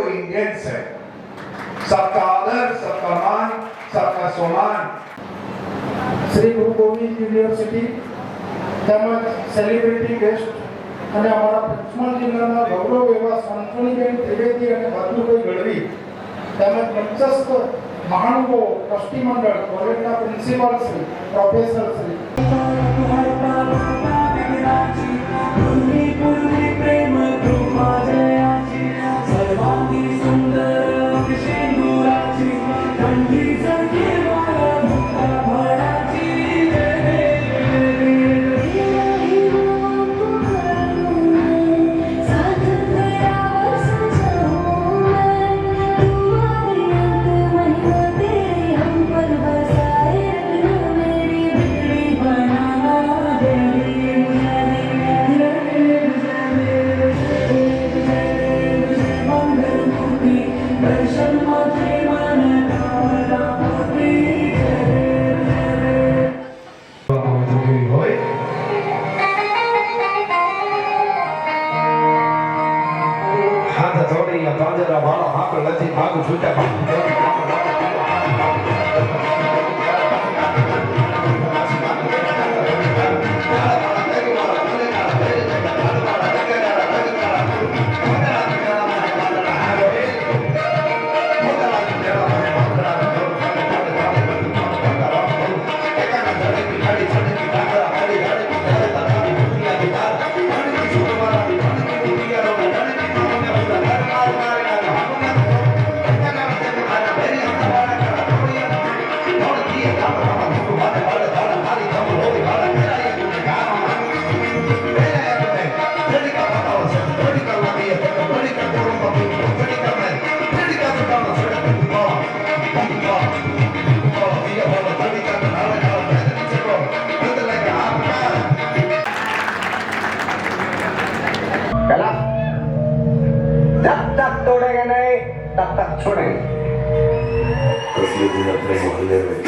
वो इंडियंस है। सबका आदर, सबका मान, सबका सम्मान। श्री गुरु गोविंद यूनिवर्सिटी તેમજ સેલિબ્રિટી ગેસ્ટ અને અમારા પંચમહાલ જિલ્લાના ગૌરવ એવા સંતોણીબેન ત્રિવેદી અને ભાનુભાઈ ગઢવી તેમજ મંચસ્થ મહાનુભાવો, ટ્રસ્ટી મંડળ, કોલેજના પ્રિન્સિપાલ શ્રી, પ્રોફેસર શ્રી, तब तक छोड़ेंगे। इसलिए दिन अपने मोहल्ले में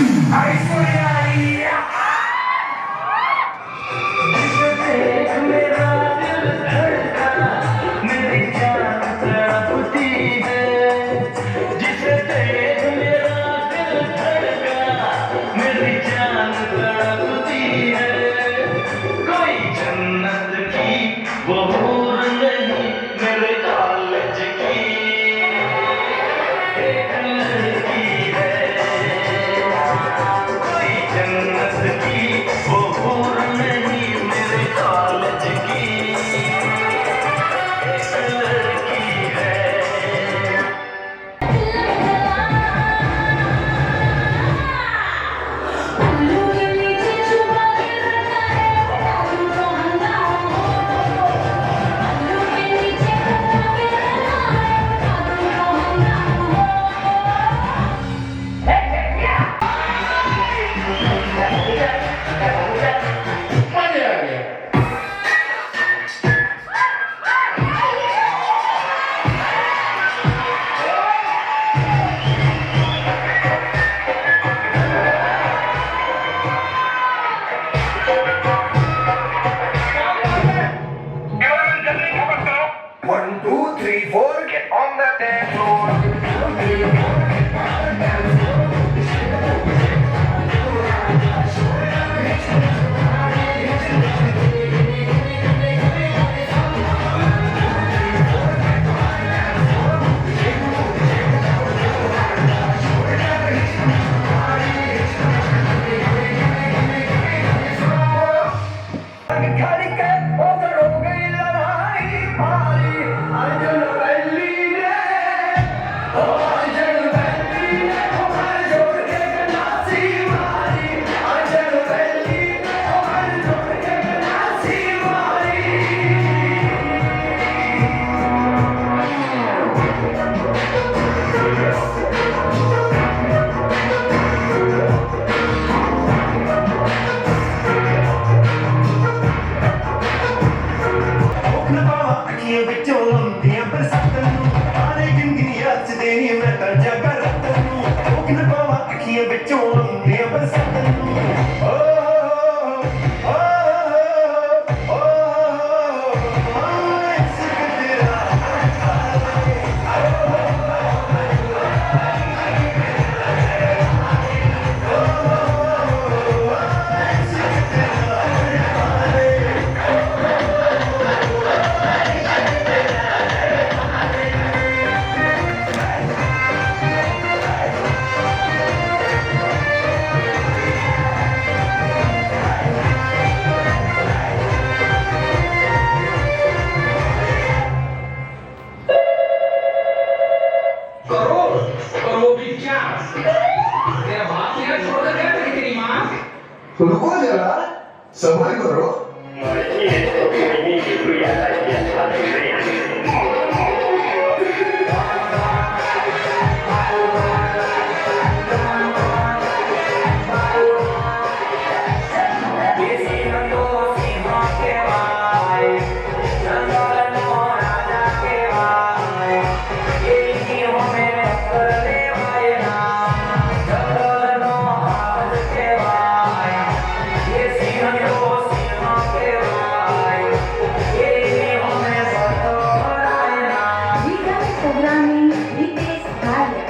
करोड़ और वो भी क्या? तेरा बाप तेरा छोड़ कर गया था कि तेरी माँ? रुको जरा, सबर करो। Programming Ritesh Bhalia.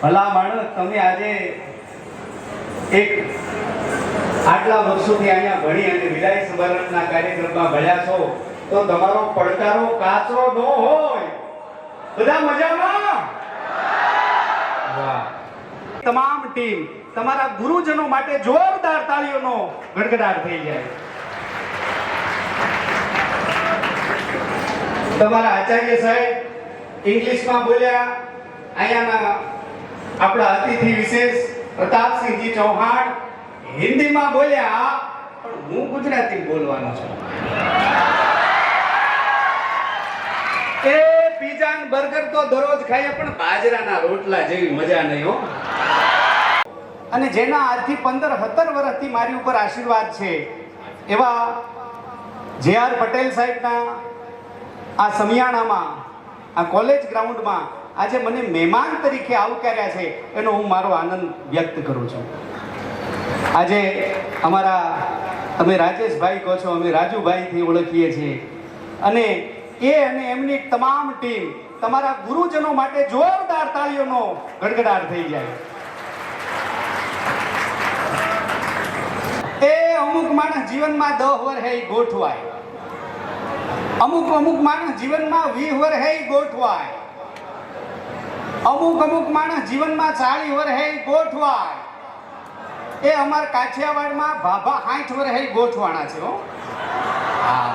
ભલા માણસ, તમે આજે એક આટલા વર્ષોથી અહીંયા ભણી અને વિદાય સમારંભના કાર્યક્રમમાં ભળ્યા છો તો તમારો પડકારો કાચો ન હોય. બધા મજામાં? વાહ. તમામ ટીમ તમારા ગુરુજનો માટે જોરદાર તાળીઓનો ગડગડાટ થઈ જાય. તમારા આચાર્ય સાહેબ ઇંગ્લિશમાં બોલ્યા. અહીંયાના આપણા અતિથિ વિશેષ પ્રતાપસિંહજી ચૌહાણ હિન્દીમાં બોલ્યા, પણ હું ગુજરાતી બોલવાનો છું. એ પીઝા ને બર્ગર તો દરરોજ ખાઈએ, પણ બાજરાના રોટલા જેવી મજા નહીં હો. અને જેના આજથી 15-17 વર્ષથી મારી ઉપર આશીર્વાદ છે એવા જે.આર. પટેલ સાહેબના આ સમિયાણામાં, આ કોલેજ ગ્રાઉન્ડમાં આજે મને મહેમાન તરીકે આવકાર્યા છે, એનો હું મારો આનંદ વ્યક્ત કરું છું. આજે અમારા, તમે રાજેશભાઈ કહો છો, અમે રાજુભાઈથી ઓળખીએ છીએ, અને એ અને એમની તમામ ટીમ તમારા ગુરુજનો માટે જોરદાર તાળીઓનો ગડગડાટ થઈ જાય. એ અમુક માણસ જીવનમાં 10 વર્ષ હે ગોઠવાય, અમુક માણસ જીવનમાં 20 વર્ષ હે ગોઠવાય, અમુક માણસ જીવનમાં 40 વર્ષ હે ગોઠવાય. એ અમારા કાઠિયાવાડમાં ભાભા 60 વર્ષ હે ગોઠવાણા છે હો. હા,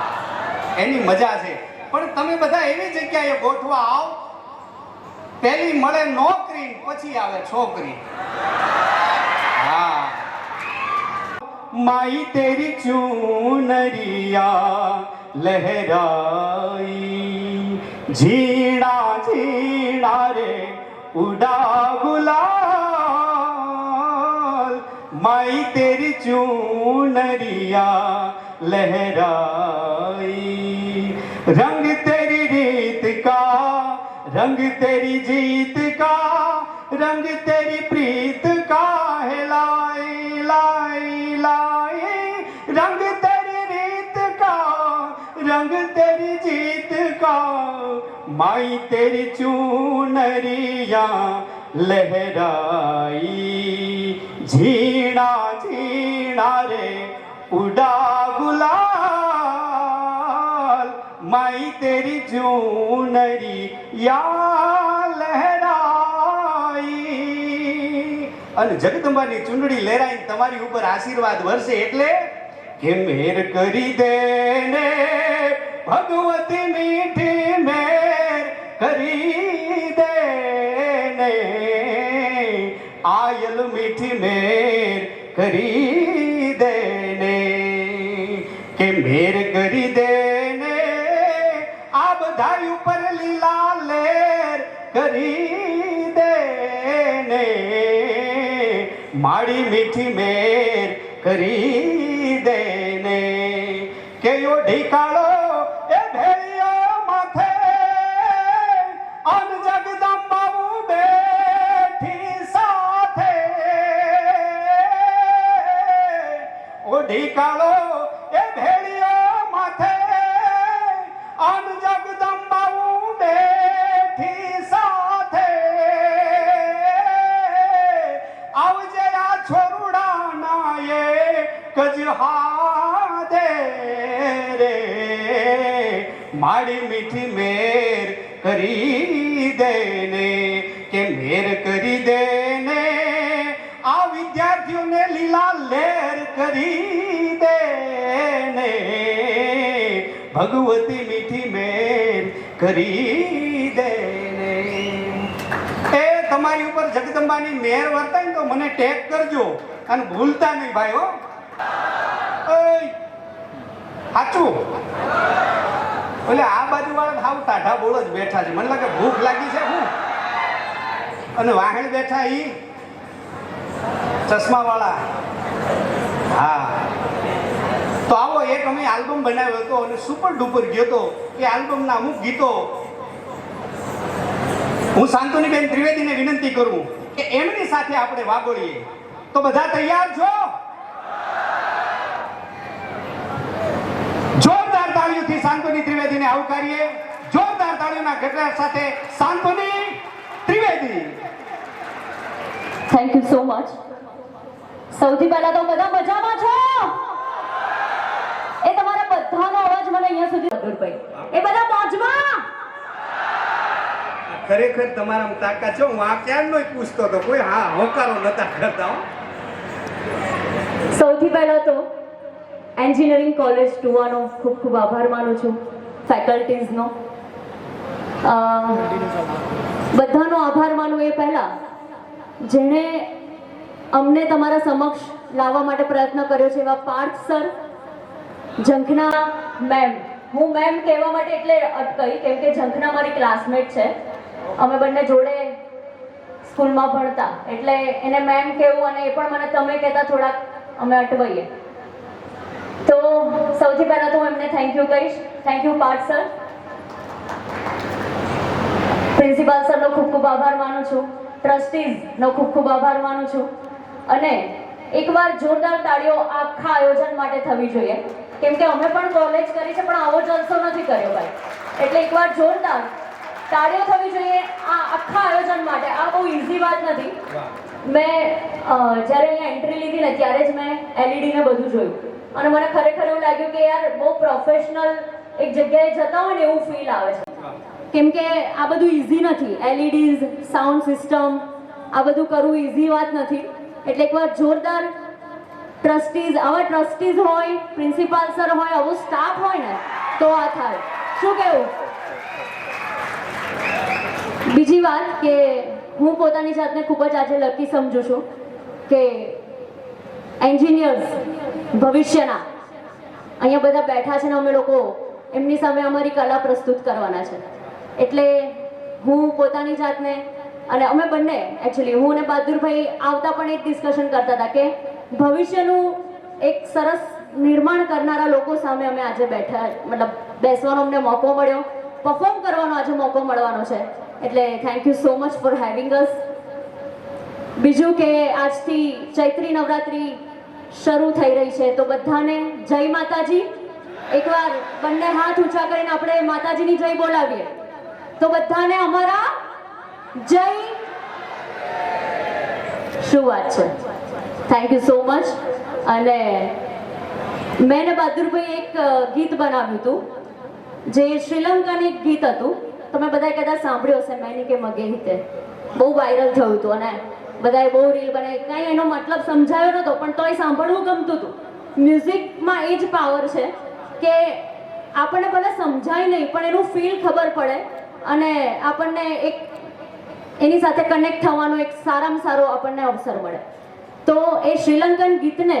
એની મજા છે. પણ તમે બધા એવી જગ્યાએ ગોઠવા આવ, પહેલી મળે નોકરી, પછી આવે છોકરી. હા, માઈ તેરી ચૂનરિયા લહેરાઈ, ઝીણા ઝીણા રે ઉડા ગુલાલ, માઈ તેરી ચૂનરિયા लहराई, रंग तेरी रीत का, रंग तेरी जीत का, रंग तेरी प्रीत का है लाई लाई लाई, रंग तेरी रीत का, रंग तेरी जीत का, माई तेरी चूनरिया लहराई, झीणा झीणा रे उड़ा गुलाल, माई तेरी चूनरी या लहराई અને જગદંબાની ચૂંદડી લહેરાઈને તમારી ઉપર આશીર્વાદ વરસે એટલે કે મેર કરી દે ને ભગવતી મીઠી મેર કરી દે ને આયલ મીઠી મેર કરી દે ને કે મેર કરી દે ને આ બધા ઉપર લીલા લેર કરી દે ને માડી મીઠી મેર કરી દે ને કે યો ઢીકાળો એ ભેળિયો માથે અન જગદંબાઉ બેઠી સાથે ઓ ઢીકાળો એ ભેળિયો માથે અન જગદંબાઉ બેઠી સાથે આવજે આ છોરુડાના એ કજહા દે રે માડી મીઠી મેર કરી દે ને કે મેર કરી દે ને આ વિદ્યાર્થીઓને લીલા લેર કરી દે ને ભગવતી મીઠી મેર કરી દે ને એ તમારી ઉપર જગદંબાની મેર વર્તાય ને તો મને ટેગ કરજો અને ભૂલતા નહીં ભાઈ હો સાચું એટલે આ બાજુ વાળા હાવ ટાઢા બોળ જ બેઠા છે મને લાગે ભૂખ લાગી છે હું અને વાહણ બેઠા ઈ ચશ્મા વાળા હા તો આવો એક અમે આલ્બમ બનાવ્યો હતો અને સુપર ડુપર ગયો હતો એ આલ્બમના અમુક ગીતો હું શાંતુનીબેન ત્રિવેદીને વિનંતી કરું કે એમની સાથે આપણે વાગોળીએ તો બધા તૈયાર છો જોરદાર તાળીઓથી શાંતુની ત્રિવેદીને આવકારીએ જોરદાર તાળીઓના ગગડાટ સાથે શાંતુની Trivedi thank you so much સૌથી પહેલા તો બધા મજામાં છો એ તમારા બધાનો અવાજ મને અહીંયા સુધી ભાઈ એ બધા મોજમાં ખરેખર તમારા તાકાત છે હું આ ક્યારનો પૂછતો હતો કોઈ હા હોકારો નતા કરતા હો સૌથી પહેલા તો એન્જિનિયરિંગ કોલેજ ટુવાનો ખૂબ ખૂબ આભાર માનું છું ફેકલ્ટીઝનો બધાનો આભાર માનું એ પહેલા જેણે અમને તમારા સમક્ષ લાવવા માટે પ્રયત્ન કર્યો છે એવા પાર્થ સર ઝંખના મેમ હું મેમ કહેવા માટે એટલે અટકાઈ કેમ કે ઝંખના મારી ક્લાસમેટ છે અમે બંને જોડે સ્કૂલમાં ભણતા એટલે એને મેમ કહેવું અને એ પણ મને તમે કહેતા થોડાક અમે અટવાઈએ તો સૌથી પહેલા તો હું એમને થેન્ક યુ કહીશ thank you Parth sir principal સરનો ખૂબ ખૂબ આભાર માનું છું ટ્રસ્ટીઝનો ખૂબ ખૂબ આભાર માનું છું અને એકવાર જોરદાર તાળીઓ આખા આયોજન માટે થવી જોઈએ કેમ કે અમે પણ કોલેજ કરી છે પણ આવો જલસો નથી કર્યો ભાઈ એટલે એકવાર જોરદાર તાળીઓ થવી જોઈએ આ આખા આયોજન માટે આ બહુ ઇઝી વાત નથી મેં જ્યારે અહીંયા એન્ટ્રી લીધી ને ત્યારે જ મેં એલઈડી ને બધું જોયું અને મને ખરેખર એવું લાગ્યું કે યાર બહુ પ્રોફેશનલ એક જગ્યાએ જતા હોય ને એવું ફીલ આવે છે કેમ કે આ બધું ઇઝી નથી એલઈડીઝ સાઉન્ડ સિસ્ટમ આ બધું કરવું ઇઝી વાત નથી એટલે એકવાર જોરદાર ટ્રસ્ટીઝ આવા ટ્રસ્ટીઝ હોય પ્રિન્સિપાલ સર હોય આવો સ્ટાફ હોય ને તો આ થાય શું કહેવું બીજી વાત કે હું પોતાની જાતને ખૂબ જ આજે લકી સમજું છું કે એન્જિનિયર્સ ભવિષ્યના અહીંયા બધા બેઠા છે ને અમે લોકો એમની સામે અમારી કલા પ્રસ્તુત કરવાના છે એટલે હું પોતાની જાતને અને અમે બંને એકચ્યુઅલી હું અને બહાદુરભાઈ આવતા પણ એક ડિસ્કશન કરતા હતા કે ભવિષ્યનું એક સરસ નિર્માણ કરનારા લોકો સામે અમે આજે બેઠા મતલબ બેસવાનો અમને મોકો મળ્યો પરફોર્મ કરવાનો આજે મોકો મળવાનો છે એટલે thank you so much for having us બીજું કે આજથી ચૈત્રી નવરાત્રી શરૂ થઈ રહી છે તો બધાને જય માતાજી એકવાર બંને હાથ ઊંચા કરીને આપણે માતાજીની જય બોલાવીએ તો બધાને અમારા જય શું વાત છે થેન્ક યુ સો મચ અને મેં ને બહાદુરભાઈ એક ગીત બનાવ્યું હતું જે શ્રીલંકાનું એક ગીત હતું, તમે બધાએ કદાચ સાંભળ્યું હશે, મેની કે મગે હિતે, બહુ વાયરલ થયું હતું અને બધાએ બહુ રીલ બનાવી. કાંઈ એનો મતલબ સમજાયો નહોતો, પણ તોય સાંભળવું ગમતું હતું. મ્યુઝિકમાં એ જ પાવર છે કે આપણને ભલે સમજાય નહીં પણ એનું ફીલ ખબર પડે અને આપણને એક એની સાથે કનેક્ટ થવાનો એક સારામાં સારો આપણને અવસર મળે. તો એ શ્રીલંકન ગીતને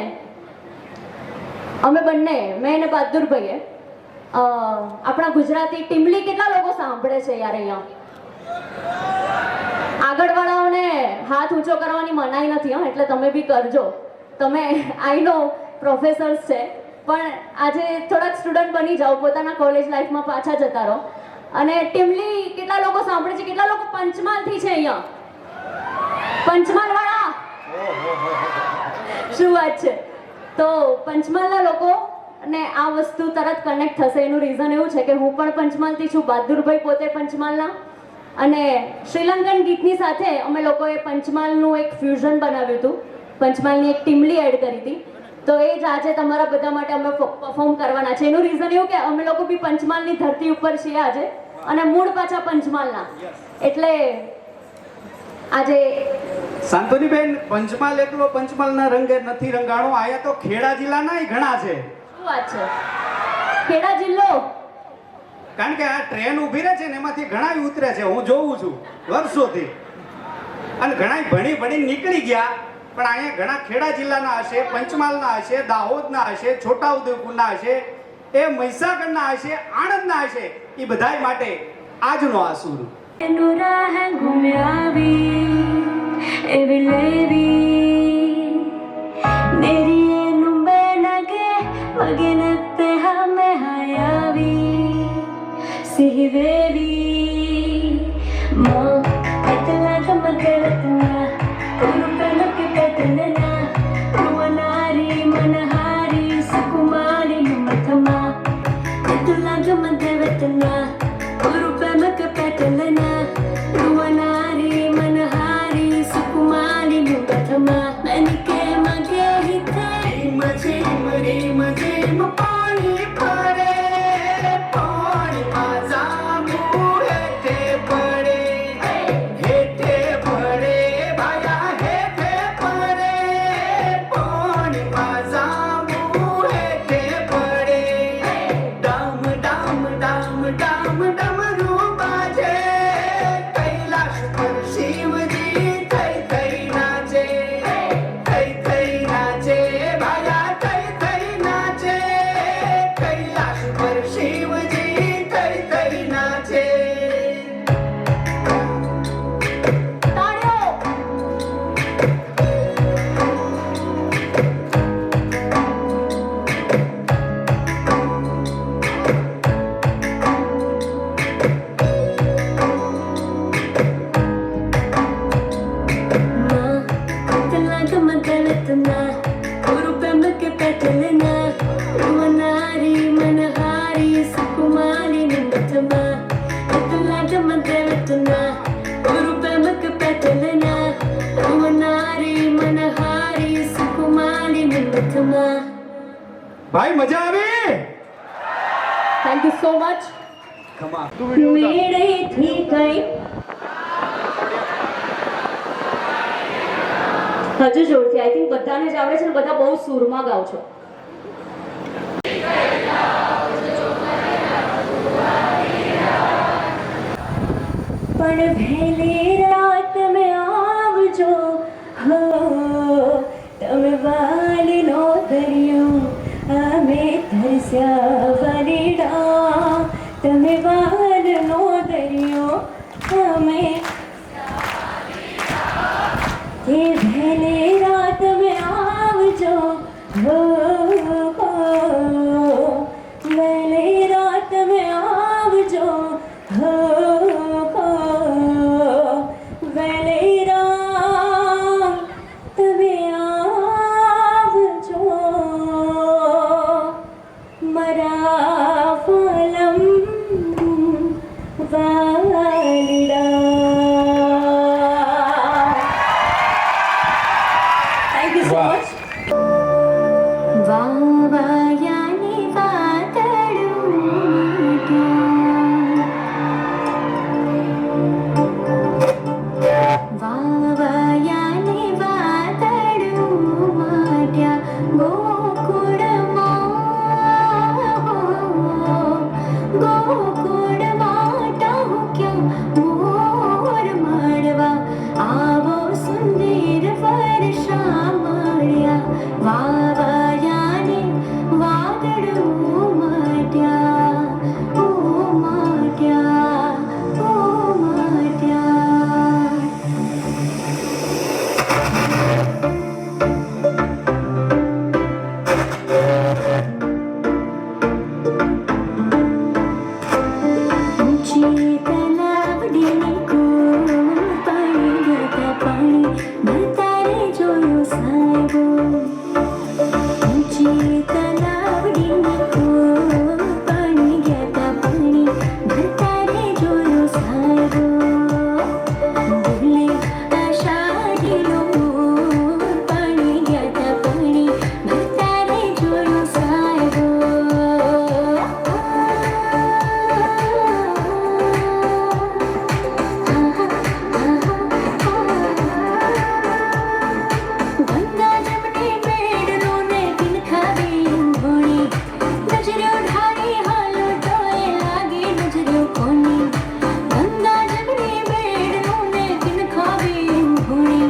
અમે બંને, મેં અને બહાદુરભાઈએ, આપણા ગુજરાતી ટીમલી કેટલા લોકો સાંભળે છે યાર અહીંયા? આગળવાળાઓને હાથ ઊંચો કરવાની મનાઈ નથી હો, એટલે તમે બી કરજો. તમે આઈ નો પ્રોફેસર્સ છે, પણ આજે થોડાક સ્ટુડન્ટ બની જાઓ, પોતાના કોલેજ લાઈફમાં પાછા જતા રહો. અને ટીમલી કેટલા લોકો સાંભળે છે? કેટલા લોકો પંચમહાલથી છે અહીંયા? પંચમહાલ વાળા, શું વાત છે! તો પંચમહાલના લોકો ને આ વસ્તુ તરત કનેક્ટ થશે. એનું રીઝન એવું છે કે હું પણ પંચમહાલથી છું, બહાદુરભાઈ પોતે પંચમહાલના, અને શ્રીલંકન ગીતની સાથે અમે લોકોએ પંચમહાલનું એક ફ્યુઝન બનાવ્યું હતું, પંચમહાલની એક ટીમલી એડ કરી હતી. તો એ જ આજે તમારા બધા માટે અમે પરફોર્મ કરવાના છે. એનું રીઝન એવું કે અમે લોકો બી પંચમહાલની ધરતી ઉપર છીએ આજે, અને મૂળ પાછા પંચમહાલના. એટલે આજે શાંતોનીબેન, પંચમહાલ એકલો પંચમહાલના રંગે નથી રંગાણો, આયા તો ખેડા જિલ્લાના ઘણા છે. શું વાત છે? ખેડા જિલ્લો, કારણ કે આ ટ્રેન ઊભી રહે છે ને એમાંથી ઘણા ઉતરે છે, હું જોઉં છું વર્ષોથી. અને ઘણા ભણી નીકળી ગયા, પણ અહીંયા ઘણા ખેડા જિલ્લાના હશે, પંચમહાલના હશે, દાહોદના હશે, છોટાઉદેપુરના હશે, એ મહીસાગરના હશે, આણંદના હશે. એ બધાય માટે આજનો આ સૂર. ભાઈ મજા આવી? Thank you so much. મેળેથી કઈ હજુ જોરથી, આઈ થિંક બધાને જ આવડે છે ને બધા બહુ સૂરમાં ગાવ છો. પણ વહેલી રાત મેં આવજો, હો તમે વાલીનો દરિયો, અમે તરસ્યા વરીડા, તમે વાલનો દરિયો, અમે તે વહેલી રાત મેં આવજો, હો વહેલી રાત મેં આવજો, હો વહેલી રાત તમે આવજો, મારા ફલમ વાલીડા. મેં તારે જોયો સાહેબો ઊંચી તલાવડીમાં પાણી ગયા તા પાણી મેં તારે જોયો સાહેબો બોલે આષાઢીનો પાણી ગયા તા પાણી મેં તારે જોયો સાહેબો ગંગા જમણી મેળનો ને કિનખાવી ઊંઘોણી નજર્યો ઢાળી હાલો તોય લાગી નજર્યો કોની ગંગા જમણી મેળનો ને કિનખાવી ઊંઘોણી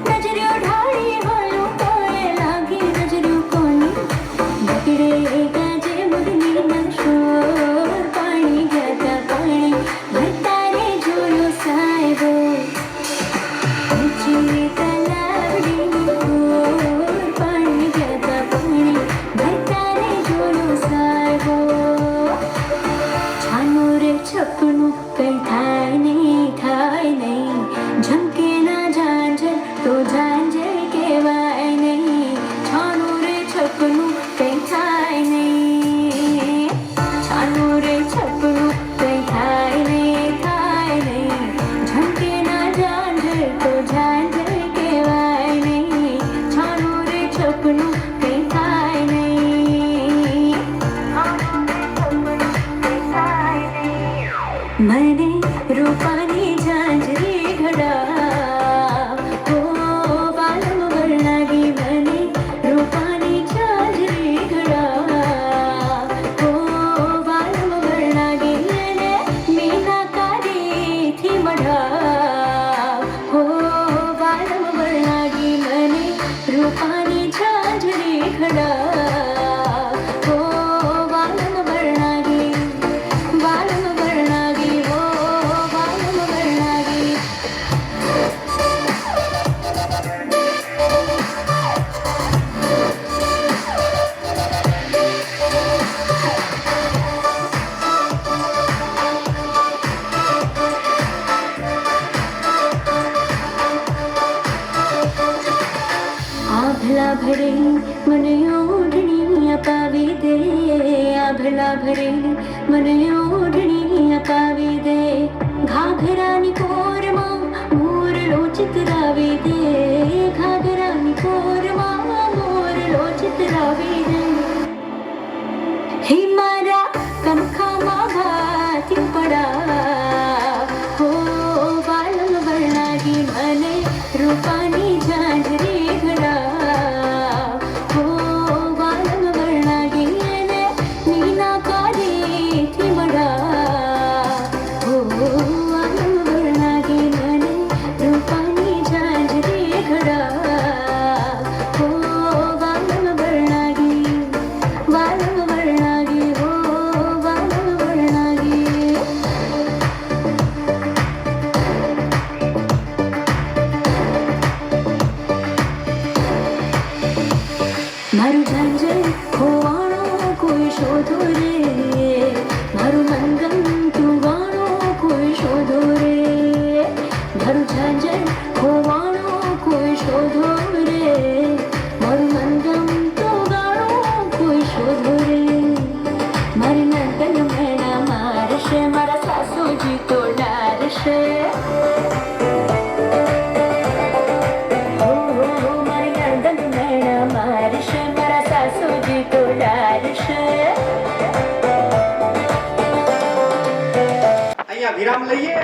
નજર્યો ઢાળી હાલો તોય લાગી નજર્યો કોની બગડે ગાજે મુરલી મનશોર પાણી ગયા તા પાણી મેં તારે જોયો સાહેબો ઊંચી તલાવડીની પાણી ગયા તા પાણી મેં તારે જોયો સાહેબો છાનું રે છપનું કંઈ થાય નહીં ઝમકે ના ઝાંઝર તો ઝાંઝર કહેવાય નહીં છાનું રે છપનું કંઈ થાય નહીં છાનું રે છપનું કંઈ થાય નહીં ઝમકે ના ઝાંઝર તો ઝાંઝર કહેવાય નહીં છાનું રે છપનું કંઈ થાય નહીં મને રૂપાની ઝાંઝરી ઘડા હો વાલમ વરણાગી મને રૂપાની ઝાંઝરી ઘડા હો વાલમ વરણાગી અને મીનાકારીથી મઢા હો વાલમ વરણાગી મને રૂપાની ઝાંઝરી ઘડા હો વાલમ વરણાગી હો વાલમ વરણાગી આભલા ભરે મને ઓઢણી અપાવી દે આભલા ભરે મને ઓઢણી અપાવી દે ઘાઘરાની કોરમાં મોરલો ચિતરાવી દે ઘાઘરાની કોરમાં મોરલો ચિતરાવી દે હે મારા કનખામાં ભાતી પડા હો વાલમ વરણાગી મને રૂપાની ઝાંઝરી ઘડા હો વાલમ વરણાગી અને મીનાકારીથી મઢા હો વાલમ વરણાગી મને રૂપાની ઝાંઝરી ઘડા હો વાલમ વરણાગી હો વાલમ વરણાગી મારું ઝાંઝર ખોવાણો કોઈ શોધો રે મારું મંગમ તું વાણો કોઈ શોધો રે મારું ઝાંઝર ખોવાણો કોઈ શોધો રે મારું મંગમ તું વાણો કોઈ શોધો રે મારી નંદન મેણા મારશે મારા સાસુજી તો ડારશે મારી નંદન મેણા મારશે મારા સાસુજી તો ડારશે અહીંયા વિરામ લઈએ